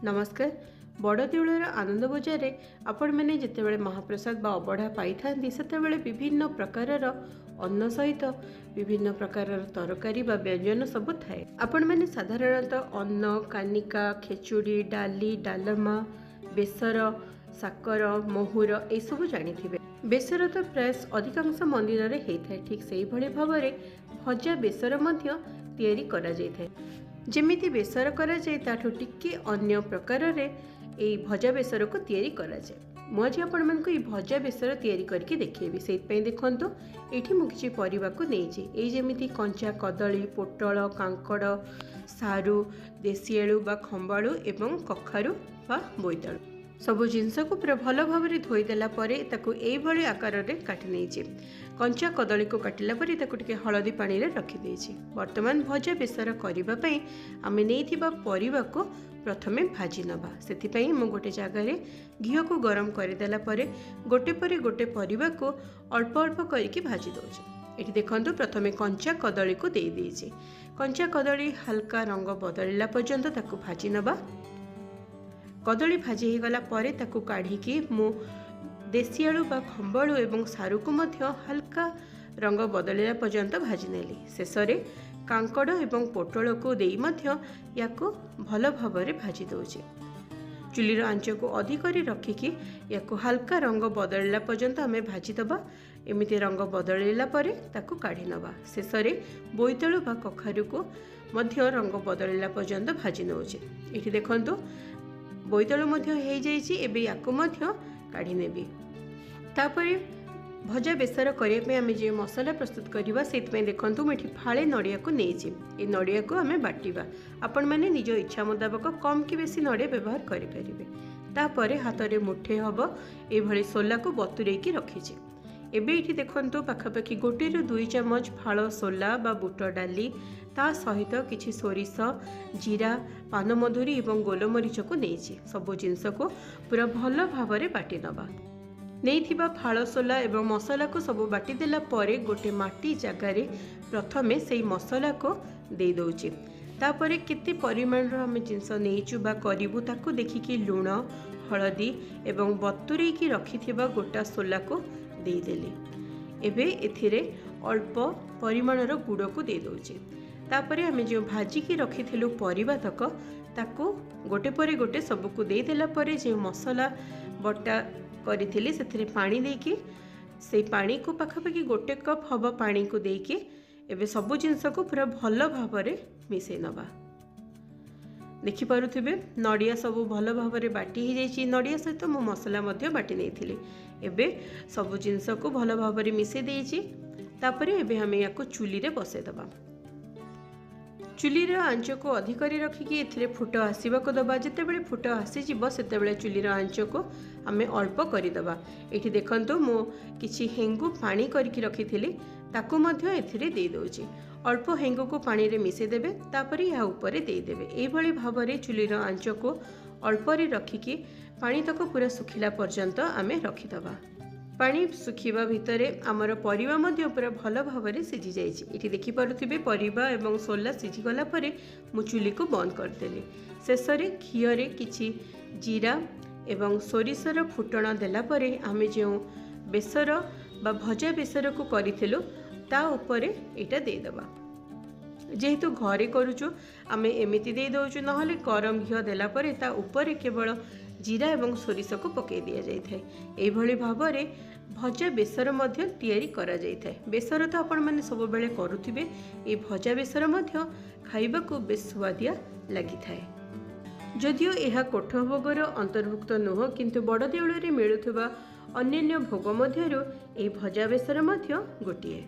नमस्कार। बड़ देउलर आनंद बजार रे आपण मैंने जितेबाला महाप्रसाद बा अबढ़ा पाई था सेतेबाला विभिन्न प्रकार अन्न सहित विभिन्न प्रकार तरकारी बा व्यंजन सब थाए। आपण मैंने साधारणतः अन्न कानिका खेचुड़ी डाली डालमा बेसर साकर महुर ए सब जानी। बेसर तो प्राय अधिकांश मंदिर में होता है। ठीक से ही भाव में भजा बेसर तैयारी करा जाए। जेमिति बेसर करा जाए ताठो टिके अन्य प्रकार रे ए भजा बेसर को तैयारी करा जाए। मुझे आपण मानक ये भजा बेसर तैयारी करके देखिए। से देखो ये मुझे परिवा को नहीं ये जमी कंचा कदली पोटल कांकड़ सारू देशी आलू बा खंबाड़ू एवं कखारू बा बोईतालू सबु जिनस को पूरा भल भाव धोईदेला ये आकार में काटी नहीं। कंचा कदली को काटिला परे हलदी पानी रे रखिदे। वर्तमान भजा बेसर करने आम नहीं परिवा को प्रथमे भाजी नबा। से मु गोटे जगार घी को गरम करदेला गोटे पर गोटे परिवा को अल्प अल्प करके भाजी दौचे। ये देखो प्रथमे कंचा कदली को दे दीजिए। कंचा कदली हल्का रंग बदलला पर्यंत ताकू भाजी नबा। कदली भाजी हो गला परे ताकू काढ़ी मु देशी आलू बा खंबाड़ू एवं सारू को मध्य हल्का रंग बदलला पर्यंत भाजी नेली। शेष में कांकड़ एवं पोटल को देई मध्य याको भल भाव में भाजी दौचे। चुलीर आंच को अधिक रखिकी याको हल्का रंग बदलला पर्यंत आम भाजी दबा। एमिति रंग बदलला परे ताकू काढ़ी नबा। शेष में बोईतालू बा कखारू को मध्य रंग बदलला पर्यंत भाजी नौचे। ये देखो बोईतालू हो याको काढ़ी नेबी। तापर भजा बेसर करने आम जो मसला प्रस्तुत करवा से देखो मुझे फाड़े नड़िया को नहीं। ये नड़िया को आम बाटिबा। आपण मैंने निज इच्छा मुताबक कम कि बेसी नड़िया व्यवहार करें। तापर हाथ में मुठे हम ये सोला को बतुरे रखीचे। एबे ये देखो पाखापाखि 1 ରୁ 2 ଚାମଚ फाड़ सोला बा बुट डाली ता सहित किछि सोरिष जीरा पानमधुरी और गोलमरीच को नहीं। सबु जिनस को पूरा भल भाव में बाटी नबा। नहीं फाड़ सोला एवं मसला को सब बाटिदेला परे गोटे माटी जगार प्रथमे से मसला को दे दौचे। तापर केते परिमाण आम जिनस नहींचु बा करूँ ताकू देखिकी लुण हलदी एवं बतुरे रखि गोटा सोला को देदेली। एबे एथिरे अल्प परिमाणर गुड़ को दे दौचे। तापर आम जो भाजिकी रखिथिलु परिबा तक ताकू गोटे पर गोटे सबको देदेला परे जो मसला बटा करी से पानी देकी से पानी को पाखापाखि 1 कप हम पानी को देकी एबे सबु जिनस को पूरा भल भाव में मिसई नबा। देखिपे नड़िया सब भल भाव में बाटी हो जाए। नड़िया सहित मो मसला बाटी नहीं। एबे सबु जिनस को भल भाव में मिसई देइछि। तापर एबे हम या चुली रे बसैदबा। चुलीर आंच को अधिक रखिकी एथिरे फुट आसवाक दबा। जितेबाला फुट आसीज से चुलीर आंच को आम अल्प करदबा। ये देखो मु किछि हेंगु पानी करके रखी ताकू मध्य एथिरे दे दौची। अल्प हेंगु को पानी रे मिसई देबे। तापर या ऊपर देदेवे। एभली भाव में चुलीर आंच को अल्प रखिकी पानी तक पूरा सुखिला पर्यंत आम रखीदबा। पानी सुखिबा भितरे आमर परिवा मध्य पूरा भल भाव में सीझी जाइए। ये देखिपे परिवा एवं सोला सीझीगला मु चुली को बंद करदेली। शेष में घीरे किछि जीरा एवं सोरिषर फुटण देला परे आमे जो बेसर बा भजा बेसर को करिथिलु ता ऊपर एटा देदबा। जेहेतु घरे करूचु आमे एमिति दे दउचु। नहले गरम घी देला परे ता ऊपर केवल जीरा एवं सोरिष को पकई दिया जाए। एभली भाव में भजा बेसर मध्य तैयारी करा जाए। बेसर तो आपण मैंने सब बेले करुथिबे। ए भजा बेसर मध्य खाइबा को बेस स्वादिया लगी थाए। जदियो यह कोठ भोगर अंतर्भुक्त नुह किंतु बड़ देउल रे मिलुथबा अन्य भोग मध्यरु ए भजा बेसर मध्य गोटिए।